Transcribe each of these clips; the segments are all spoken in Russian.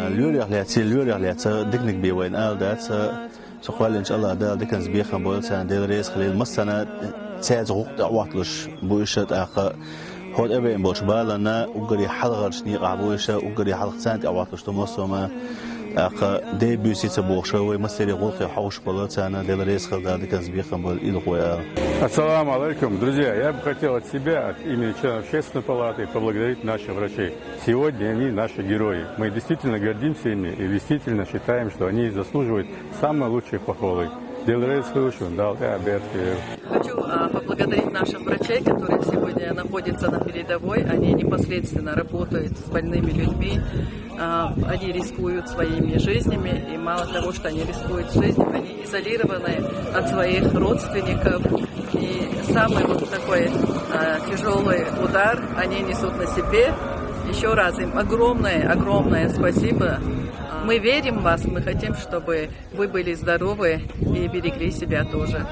لوري عليها دكنك بيوين دات سقوال إن شاء الله ده دكان زبيخن بولسان ديل ريس خليل مستنا تساعد غوق عواطلش بويشت آخر هود أبين بوش بالنا وقري حلقة شنيق عبويشة وقري حلقة سنت عواطلش تمسوما آخر ديبيو سيت بوشة ومستري غوق حوش بولسان ديل ريس خليل دكان زبيخن بول إلقويا. Ассаламу алейкум, друзья! Я бы хотел от себя, от имени членов Общественной палаты, поблагодарить наших врачей. Сегодня они наши герои. Мы действительно гордимся ими и действительно считаем, что они заслуживают самой лучшей похвалы. Хочу поблагодарить наших врачей, которые сегодня находятся на передовой. Они непосредственно работают с больными людьми. Они рискуют своими жизнями. И мало того, что они рискуют жизнью, они изолированы от своих родственников. И самый вот такой тяжелый удар они несут на себе. Еще раз им огромное спасибо. Мы верим в вас, мы хотим, чтобы вы были здоровы и берегли себя тоже.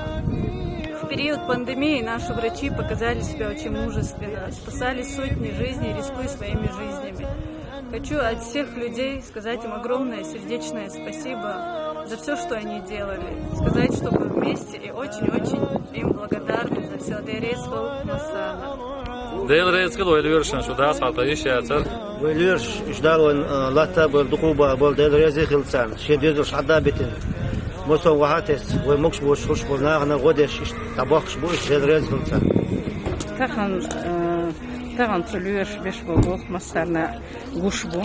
В период пандемии наши врачи показали себя очень мужественно, спасали сотни жизней, рискуя своими жизнями. Хочу от всех людей сказать им огромное сердечное спасибо за все, что они делали. Сказать, что мы вместе и очень-очень им благодарны за все. Дел рейс قلوا الورشن شو داس عطايش يا تر. والورش إجدارون لاتا بالدقوبة بالدل ريزي خلصان شيء ديزوش عذابتين. موسو وهاتس ومكش بوش خوش بولنا غودش تباخش بوش دل ريز خلصان. تاخن تلورش بيش بوغ مسارنا гушбу.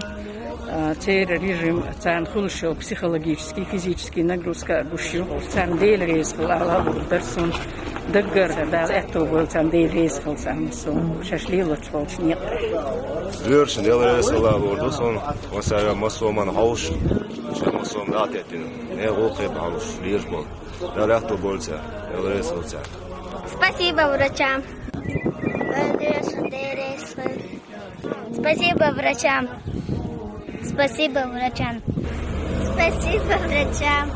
Теперь режим цан хулшо психологический, физический нагрузка гушу. Цан дел рейс лала персон. Даггар да это был цан дел рейс цан сон. Шашлило чволч нет. Лёрш дел рейс лала бордо сон. Масая масоман хауш. Масом датетин. Не гохе хауш лирш бол. Далахто болца. Дел рейс болца. Спасибо врачам. Спасибо врачам. Спасибо врачам. Спасибо врачам.